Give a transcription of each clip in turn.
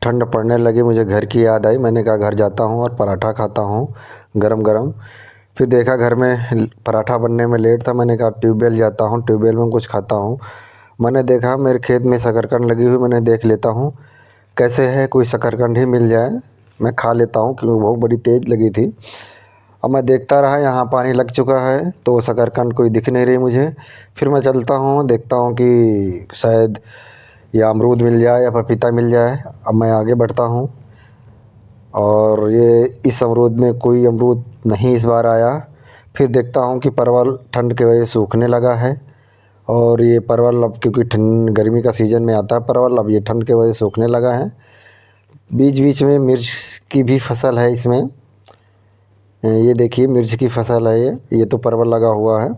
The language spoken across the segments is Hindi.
ठंड पड़ने लगी, मुझे घर की याद आई। मैंने कहा घर जाता हूँ और पराठा खाता हूँ गरम गरम। फिर देखा घर में पराठा बनने में लेट था। मैंने कहा ट्यूबवेल जाता हूँ, ट्यूबवेल में कुछ खाता हूँ। मैंने देखा मेरे खेत में शकरकंद लगी हुई, मैंने देख लेता हूँ कैसे है, कोई शकरकंद ही मिल जाए मैं खा लेता हूँ, क्योंकि बहुत बड़ी तेज़ लगी थी। अब मैं देखता रहा, यहाँ पानी लग चुका है तो शकरकंद कोई दिख नहीं रही मुझे। फिर मैं चलता हूँ, देखता हूँ कि शायद या अमरूद मिल जाए या पपीता मिल जाए। अब मैं आगे बढ़ता हूँ और ये इस अमरूद में कोई अमरूद नहीं इस बार आया। फिर देखता हूँ कि परवल ठंड की वजह से सूखने लगा है, और ये परवल अब क्योंकि ठंड गर्मी का सीज़न में आता है परवल, अब ये ठंड की वजह से सूखने लगा है। बीच बीच में मिर्च की भी फसल है इसमें, ये देखिए मिर्च की फसल है ये तो परवल लगा हुआ है।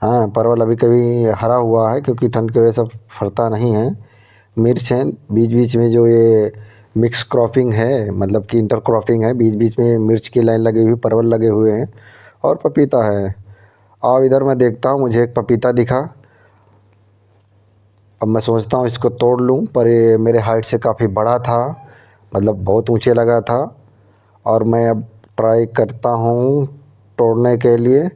हाँ, परवल अभी कभी हरा हुआ है क्योंकि ठंड की वजह से फरता नहीं है। मिर्च है बीच बीच में, जो ये मिक्स क्रॉपिंग है, मतलब कि इंटर क्रॉपिंग है। बीच बीच में मिर्च की लाइन लगी हुई, परवल लगे हुए हैं और पपीता है। अब इधर मैं देखता हूँ, मुझे एक पपीता दिखा। अब मैं सोचता हूँ इसको तोड़ लूँ, पर ये मेरे हाइट से काफ़ी बड़ा था, मतलब बहुत ऊंचे लगा था। और मैं अब ट्राई करता हूँ तोड़ने के लिए,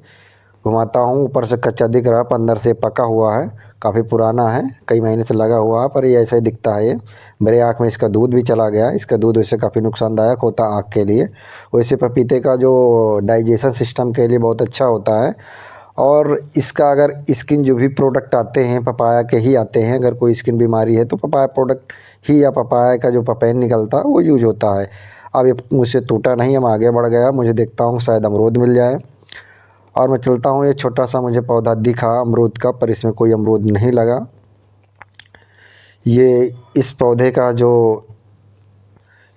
घुमाता हूँ, ऊपर से कच्चा दिख रहा है, पर अंदर से पका हुआ है, काफ़ी पुराना है, कई महीने से लगा हुआ है, पर ये ऐसा ही दिखता है। ये मेरे आँख में इसका दूध भी चला गया। इसका दूध वैसे काफ़ी नुकसानदायक होता है आँख के लिए। वैसे पपीते का जो डाइजेशन सिस्टम के लिए बहुत अच्छा होता है। और इसका अगर स्किन जो भी प्रोडक्ट आते हैं पपाया के ही आते हैं। अगर कोई स्किन बीमारी है तो पपाया प्रोडक्ट ही, या पपाया का जो पपैन निकलता है वो यूज होता है। अब ये मुझसे टूटा नहीं, हम आगे बढ़ गया। मुझे देखता हूँ शायद अमरूद मिल जाए, और मैं चलता हूँ। ये छोटा सा मुझे पौधा दिखा अमरूद का, पर इसमें कोई अमरूद नहीं लगा। ये इस पौधे का जो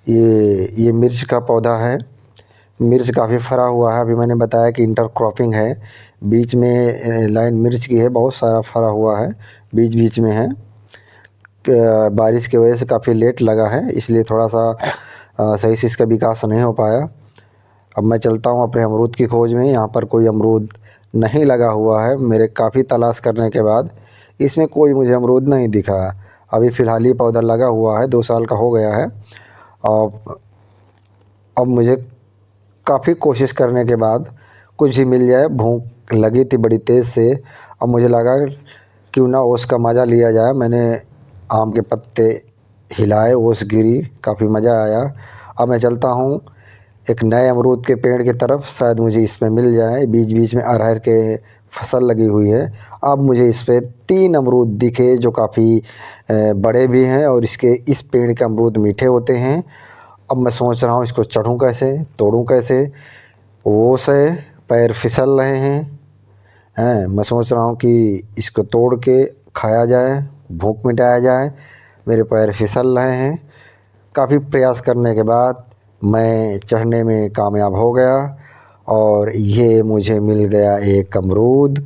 ये मिर्च का पौधा है, मिर्च काफ़ी फरा हुआ है। अभी मैंने बताया कि इंटर क्रॉपिंग है, बीच में लाइन मिर्च की है, बहुत सारा फरा हुआ है, बीच बीच में है। बारिश की वजह से काफ़ी लेट लगा है, इसलिए थोड़ा सा सही से इसका विकास नहीं हो पाया। अब मैं चलता हूँ अपने अमरूद की खोज में। यहाँ पर कोई अमरूद नहीं लगा हुआ है। मेरे काफ़ी तलाश करने के बाद इसमें कोई मुझे अमरूद नहीं दिखा। अभी फ़िलहाल ये पौधा लगा हुआ है, 2 साल का हो गया है। अब मुझे काफ़ी कोशिश करने के बाद कुछ भी मिल जाए। भूख लगी थी बड़ी तेज़ से। अब मुझे लगा क्यों ना ओस का मज़ा लिया जाए। मैंने आम के पत्ते हिलाए, ओस गिरी, काफ़ी मज़ा आया। अब मैं चलता हूँ एक नए अमरूद के पेड़ की तरफ, शायद मुझे इसमें मिल जाए। बीच बीच में अरहर के फसल लगी हुई है। अब मुझे इस पे 3 अमरूद दिखे जो काफ़ी बड़े भी हैं, और इसके इस पेड़ के अमरूद मीठे होते हैं। अब मैं सोच रहा हूँ इसको चढ़ूँ कैसे, तोड़ूँ कैसे। ओस है, पैर फिसल रहे हैं। मैं सोच रहा हूँ कि इसको तोड़ के खाया जाए, भूख मिटाया जाए। मेरे पैर फिसल रहे हैं। काफ़ी प्रयास करने के बाद मैं चढ़ने में कामयाब हो गया, और ये मुझे मिल गया एक अमरूद,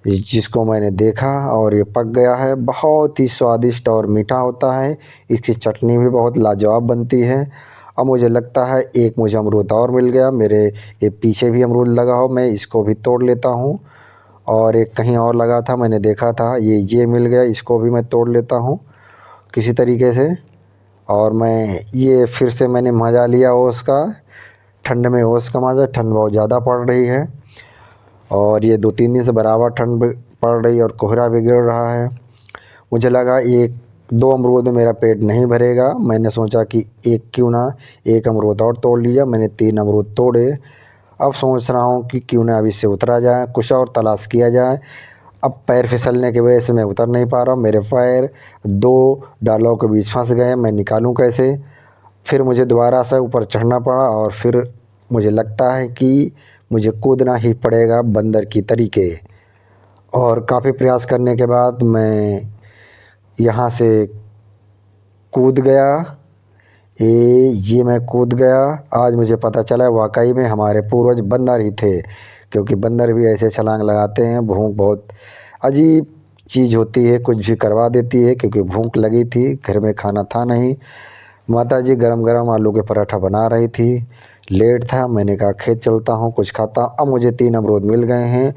जिसको मैंने देखा और ये पक गया है। बहुत ही स्वादिष्ट और मीठा होता है। इसकी चटनी भी बहुत लाजवाब बनती है। अब मुझे लगता है एक मुझे अमरूद और मिल गया। मेरे ये पीछे भी अमरूद लगा हो, मैं इसको भी तोड़ लेता हूँ। और एक कहीं और लगा था, मैंने देखा था, ये मिल गया, इसको भी मैं तोड़ लेता हूँ किसी तरीके से। और मैं ये फिर से मैंने मज़ा लिया ओस का, ठंड में ओस का मज़ा। ठंड बहुत ज़्यादा पड़ रही है, और ये 2-3 दिन से बराबर ठंड पड़ रही है, और कोहरा भी गिर रहा है। मुझे लगा 1-2 अमरूद में मेरा पेट नहीं भरेगा। मैंने सोचा कि एक क्यों ना एक अमरूद और तोड़ लिया। मैंने 3 अमरूद तोड़े। अब सोच रहा हूँ कि क्यों ना अब इससे उतरा जाए, कुछ और तलाश किया जाए। अब पैर फिसलने की वजह से मैं उतर नहीं पा रहा हूँ। मेरे पैर 2 डालों के बीच फंस गए, मैं निकालूँ कैसे। फिर मुझे दोबारा से ऊपर चढ़ना पड़ा, और फिर मुझे लगता है कि मुझे कूदना ही पड़ेगा बंदर की तरीके। और काफ़ी प्रयास करने के बाद मैं यहाँ से कूद गया। ये मैं कूद गया। आज मुझे पता चला वाकई में हमारे पूर्वज बंदर ही थे, क्योंकि बंदर भी ऐसे छलांग लगाते हैं। भूख बहुत अजीब चीज़ होती है, कुछ भी करवा देती है। क्योंकि भूख लगी थी, घर में खाना था नहीं। माताजी गरम गरम आलू के पराठा बना रही थी, लेट था। मैंने कहा खेत चलता हूँ, कुछ खाता। अब मुझे 3 अमरूद मिल गए हैं।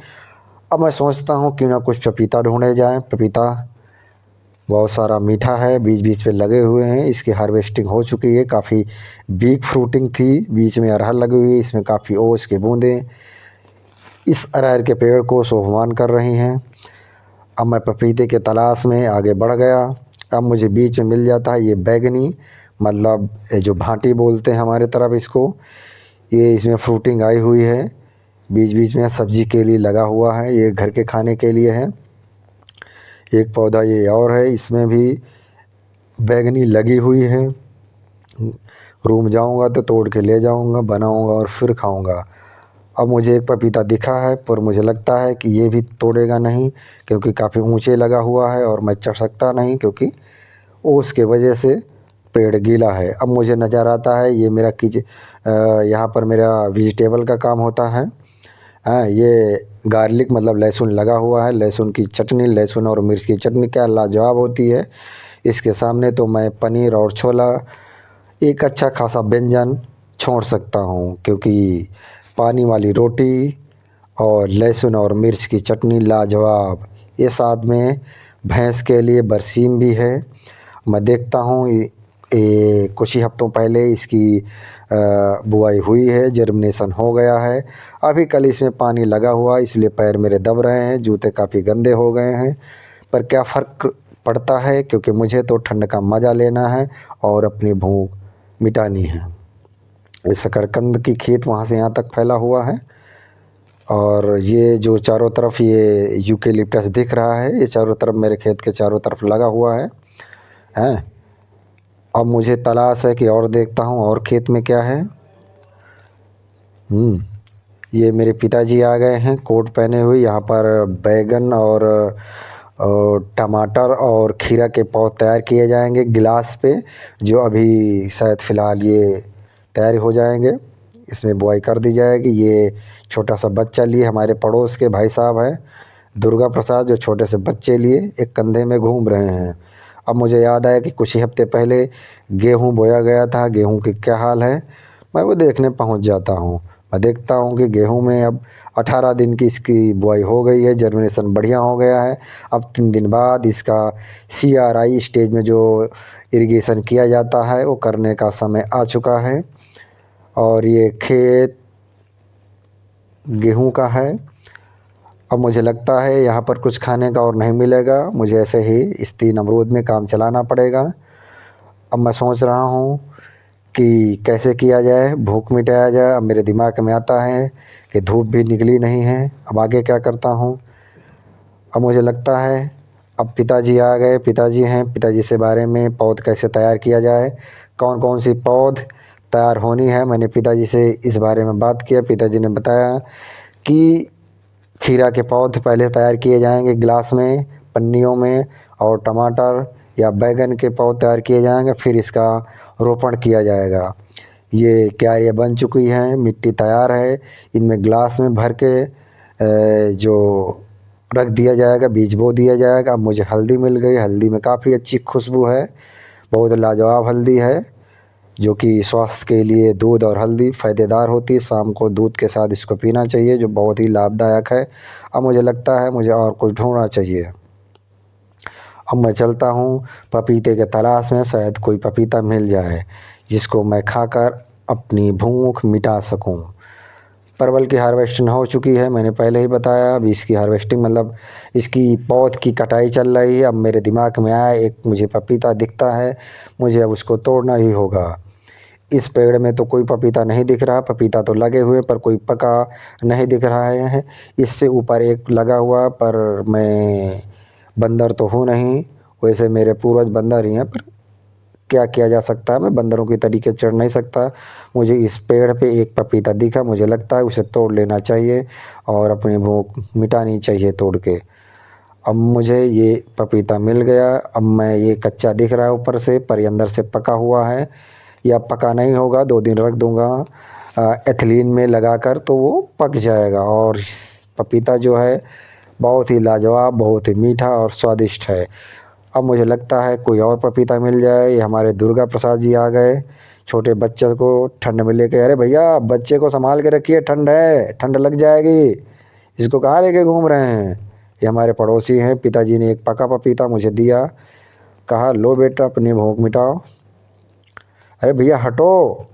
अब मैं सोचता हूँ क्यों ना कुछ पपीता ढूंढे जाए, पपीता। बहुत सारा मीठा है, बीच बीच पे लगे हुए हैं। इसकी हार्वेस्टिंग हो चुकी है, काफ़ी बिग फ्रूटिंग थी। बीच में अरहर लगी हुई है, इसमें काफ़ी ओस की बूंदें इस अरहर के पेड़ को शोभमान कर रही हैं। अब मैं पपीते के तलाश में आगे बढ़ गया। अब मुझे बीच में मिल जाता है ये बैगनी, मतलब ये जो भांटी बोलते हैं हमारे तरफ इसको, ये इसमें फ्रूटिंग आई हुई है। बीच बीच में सब्जी के लिए लगा हुआ है, ये घर के खाने के लिए है। एक पौधा ये और है, इसमें भी बैगनी लगी हुई है। रूम जाऊंगा तो तोड़ के ले जाऊंगा, बनाऊंगा और फिर खाऊंगा। अब मुझे एक पपीता दिखा है, पर मुझे लगता है कि ये भी तोड़ेगा नहीं, क्योंकि काफ़ी ऊंचे लगा हुआ है और मैं चढ़ सकता नहीं, क्योंकि ओस के वजह से पेड़ गीला है। अब मुझे नज़र आता है ये मेरा यहाँ पर मेरा वेजिटेबल का काम होता है। हाँ, ये गार्लिक मतलब लहसुन लगा हुआ है। लहसुन की चटनी, लहसुन और मिर्च की चटनी क्या लाजवाब होती है। इसके सामने तो मैं पनीर और छोला एक अच्छा खासा व्यंजन छोड़ सकता हूँ, क्योंकि पानी वाली रोटी और लहसुन और मिर्च की चटनी लाजवाब। ये साथ में भैंस के लिए बरसीम भी है। मैं देखता हूँ ये कुछ ही हफ्तों पहले इसकी बुआई हुई है, जर्मिनेशन हो गया है। अभी कल इसमें पानी लगा हुआ, इसलिए पैर मेरे दब रहे हैं, जूते काफ़ी गंदे हो गए हैं। पर क्या फ़र्क पड़ता है, क्योंकि मुझे तो ठंड का मज़ा लेना है और अपनी भूख मिटानी है। ये शकरकंद की खेत वहाँ से यहाँ तक फैला हुआ है, और ये जो चारों तरफ ये यूकेलिप्टस दिख रहा है, ये चारों तरफ मेरे खेत के चारों तरफ लगा हुआ है। हैं, अब मुझे तलाश है कि और देखता हूँ और खेत में क्या है। ये मेरे पिताजी आ गए हैं कोट पहने हुए। यहाँ पर बैगन और टमाटर और खीरा के पौध तैयार किए जाएंगे गिलास पे, जो अभी शायद फ़िलहाल ये तैयार हो जाएंगे। इसमें बुआई कर दी जाएगी। ये छोटा सा बच्चा लिए हमारे पड़ोस के भाई साहब हैं दुर्गा प्रसाद, जो छोटे से बच्चे लिए एक कंधे में घूम रहे हैं। अब मुझे याद आया कि कुछ ही हफ्ते पहले गेहूँ बोया गया था, गेहूँ की क्या हाल है। मैं वो देखने पहुंच जाता हूँ। मैं देखता हूँ कि गेहूं में अब 18 दिन की इसकी बुआई हो गई है, जर्मिनेशन बढ़िया हो गया है। अब 3 दिन बाद इसका CRI स्टेज में जो इरिगेशन किया जाता है वो करने का समय आ चुका है। और ये खेत गेहूं का है। अब मुझे लगता है यहाँ पर कुछ खाने का और नहीं मिलेगा, मुझे ऐसे ही इस 3 अमरूद में काम चलाना पड़ेगा। अब मैं सोच रहा हूँ कि कैसे किया जाए, भूख मिटाया जाए। अब मेरे दिमाग में आता है कि धूप भी निकली नहीं है, अब आगे क्या करता हूँ। अब मुझे लगता है अब पिताजी आ गए, पिताजी हैं, पिताजी से बारे में पौध कैसे तैयार किया जाए, कौन कौन सी पौध तैयार होनी है। मैंने पिताजी से इस बारे में बात किया। पिताजी ने बताया कि खीरा के पौध पहले तैयार किए जाएंगे गिलास में, पन्नियों में, और टमाटर या बैगन के पौध तैयार किए जाएंगे, फिर इसका रोपण किया जाएगा। ये क्यारियाँ बन चुकी हैं, मिट्टी तैयार है, इनमें गिलास में भर के जो रख दिया जाएगा, बीज बो दिया जाएगा। अब मुझे हल्दी मिल गई, हल्दी में काफ़ी अच्छी खुशबू है, बहुत लाजवाब हल्दी है, जो कि स्वास्थ्य के लिए दूध और हल्दी फ़ायदेदार होती है। शाम को दूध के साथ इसको पीना चाहिए, जो बहुत ही लाभदायक है। अब मुझे लगता है मुझे और कुछ ढूंढना चाहिए। अब मैं चलता हूँ पपीते के तलाश में, शायद कोई पपीता मिल जाए जिसको मैं खाकर अपनी भूख मिटा सकूँ। परवल की हार्वेस्टिंग हो चुकी है, मैंने पहले ही बताया। अब इसकी हार्वेस्टिंग मतलब इसकी पौध की कटाई चल रही है। अब मेरे दिमाग में आया एक मुझे पपीता दिखता है, मुझे अब उसको तोड़ना ही होगा। इस पेड़ में तो कोई पपीता नहीं दिख रहा, पपीता तो लगे हुए पर कोई पका नहीं दिख रहा है। इससे ऊपर एक लगा हुआ, पर मैं बंदर तो हूँ नहीं, वैसे मेरे पूर्वज बंदर ही हैं, पर क्या किया जा सकता है, मैं बंदरों की तरीके चढ़ नहीं सकता। मुझे इस पेड़ पे एक पपीता दिखा, मुझे लगता है उसे तोड़ लेना चाहिए और अपनी भूख मिटानी चाहिए तोड़ के। अब मुझे ये पपीता मिल गया। अब मैं ये कच्चा दिख रहा है ऊपर से, पर ये अंदर से पका हुआ है। या पका नहीं होगा, 2 दिन रख दूंगा एथिलीन में लगाकर, तो वो पक जाएगा। और पपीता जो है बहुत ही लाजवाब, बहुत ही मीठा और स्वादिष्ट है। अब मुझे लगता है कोई और पपीता मिल जाए। ये हमारे दुर्गा प्रसाद जी आ गए, छोटे बच्चे को ठंड में लेके। अरे भैया, बच्चे को संभाल के रखिए, ठंड है, ठंड लग जाएगी, इसको कहाँ लेके घूम रहे हैं। ये हमारे पड़ोसी हैं। पिताजी ने एक पका पपीता मुझे दिया, कहा लो बेटा अपनी भूख मिटाओ। अरे भैया हटो,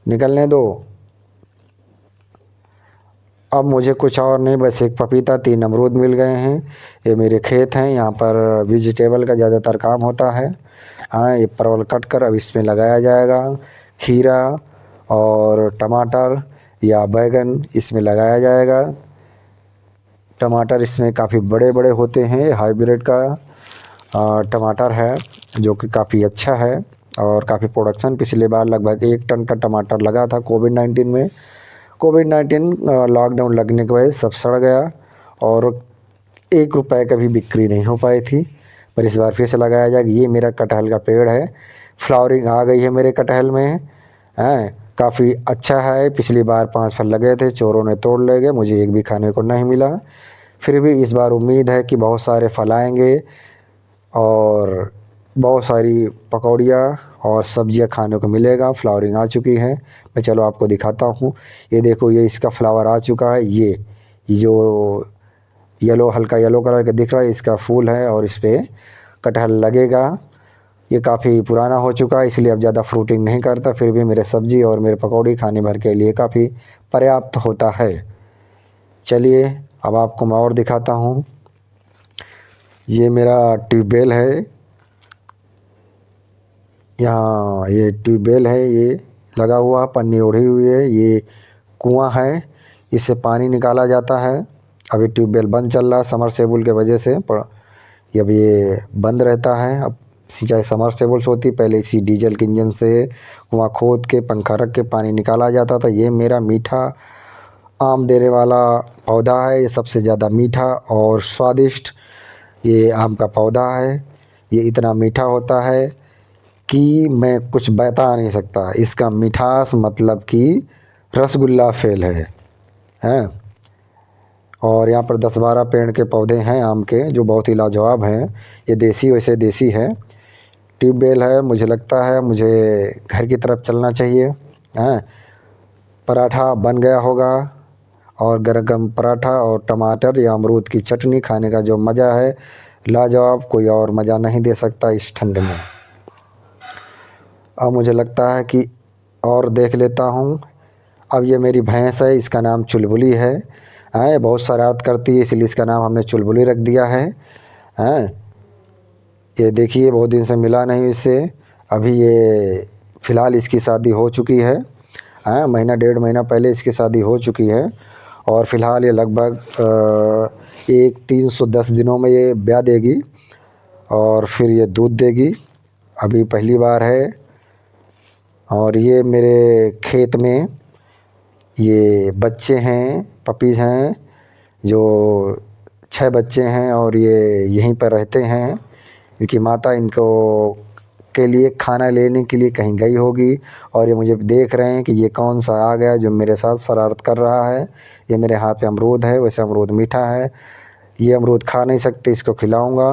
निकलने दो। अब मुझे कुछ और नहीं, बस एक पपीता 3 अमरूद मिल गए हैं। ये मेरे खेत हैं, यहाँ पर वेजिटेबल का ज़्यादातर काम होता है। हाँ, ये परवल कट कर अब इसमें लगाया जाएगा। खीरा और टमाटर या बैगन इसमें लगाया जाएगा। टमाटर इसमें काफ़ी बड़े बड़े होते हैं, हाइब्रिड का टमाटर है जो कि काफ़ी अच्छा है और काफ़ी प्रोडक्शन पिछले बार लगभग 1 टन का टमाटर लगा था कोविड-19 में। कोविड-19 लॉकडाउन लगने की वजह से सब सड़ गया और 1 रुपए का भी बिक्री नहीं हो पाई थी। पर इस बार फिर से लगाया जाएगा। ये मेरा कटहल का पेड़ है, फ्लावरिंग आ गई है मेरे कटहल में। हैं, काफ़ी अच्छा है। पिछली बार 5 फल लगे थे, चोरों ने तोड़ ले गए, मुझे एक भी खाने को नहीं मिला। फिर भी इस बार उम्मीद है कि बहुत सारे फल आएंगे और बहुत सारी पकौड़ियाँ और सब्जियाँ खाने को मिलेगा। फ्लावरिंग आ चुकी है, मैं चलो आपको दिखाता हूँ। ये देखो, ये इसका फ्लावर आ चुका है। ये जो येलो, हल्का येलो कलर का दिख रहा है, इसका फूल है और इस पे कटहल लगेगा। ये काफ़ी पुराना हो चुका है, इसलिए अब ज़्यादा फ्रूटिंग नहीं करता। फिर भी मेरे सब्जी और मेरे पकौड़ी खाने भर के लिए काफ़ी पर्याप्त होता है। चलिए अब आपको मैं और दिखाता हूँ। ये मेरा ट्यूबवेल है, यहाँ ये ट्यूबवेल है, ये लगा हुआ, पन्नी ओढ़ी हुई है। ये कुआं है, इससे पानी निकाला जाता है। अभी ट्यूबवेल बंद चल रहा है समरसेबुल के वजह से, पर अब ये बंद रहता है। अब सिंचाई समरसेबुल से होती, पहले इसी डीजल के इंजन से कुआं खोद के पंखा रख के पानी निकाला जाता था। ये मेरा मीठा आम देने वाला पौधा है, ये सबसे ज़्यादा मीठा और स्वादिष्ट ये आम का पौधा है। ये इतना मीठा होता है कि मैं कुछ बता नहीं सकता। इसका मिठास मतलब कि रसगुल्ला फेल है। हैं, और यहाँ पर 10-12 पेड़ के पौधे हैं आम के जो बहुत ही लाजवाब हैं। ये देसी, वैसे देसी है। ट्यूबवेल है, मुझे लगता है मुझे घर की तरफ चलना चाहिए। हैं, पराठा बन गया होगा और गरम पराठा और टमाटर या अमरूद की चटनी खाने का जो मज़ा है, लाजवाब, कोई और मज़ा नहीं दे सकता इस ठंड में। अब मुझे लगता है कि और देख लेता हूँ। अब ये मेरी भैंस है, इसका नाम चुलबुली है। हैं, बहुत शरारत करती है, इसलिए इसका नाम हमने चुलबुली रख दिया है। हैं, ये देखिए बहुत दिन से मिला नहीं इससे। अभी ये फ़िलहाल इसकी शादी हो चुकी है। हैं, महीना 1.5 महीना पहले इसकी शादी हो चुकी है और फ़िलहाल ये लगभग 310 दिनों में ये ब्याह देगी और फिर ये दूध देगी। अभी पहली बार है। और ये मेरे खेत में ये बच्चे हैं, पपीज़ हैं, जो 6 बच्चे हैं और ये यहीं पर रहते हैं क्योंकि माता इनको के लिए खाना लेने के लिए कहीं गई होगी। और ये मुझे देख रहे हैं कि ये कौन सा आ गया जो मेरे साथ शरारत कर रहा है। ये मेरे हाथ में अमरूद है, वैसे अमरूद मीठा है। ये अमरूद खा नहीं सकते, इसको खिलाऊंगा।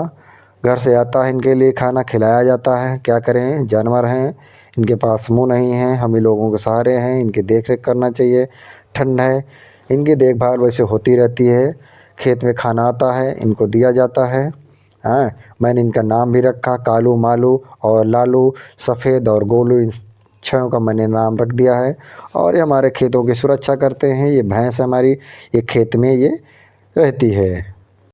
घर से आता है इनके लिए खाना, खिलाया जाता है। क्या करें, जानवर हैं, इनके पास मुंह नहीं है, हम ही लोगों के सहारे हैं। इनकी देख रेख करना चाहिए। ठंड है, इनकी देखभाल वैसे होती रहती है। खेत में खाना आता है, इनको दिया जाता है। हाँ, मैंने इनका नाम भी रखा, कालू, मालू और लालू, सफ़ेद और गोलू, इन 6 का मैंने नाम रख दिया है। और ये हमारे खेतों की सुरक्षा करते हैं। ये भैंस हमारी, ये खेत में ये रहती है।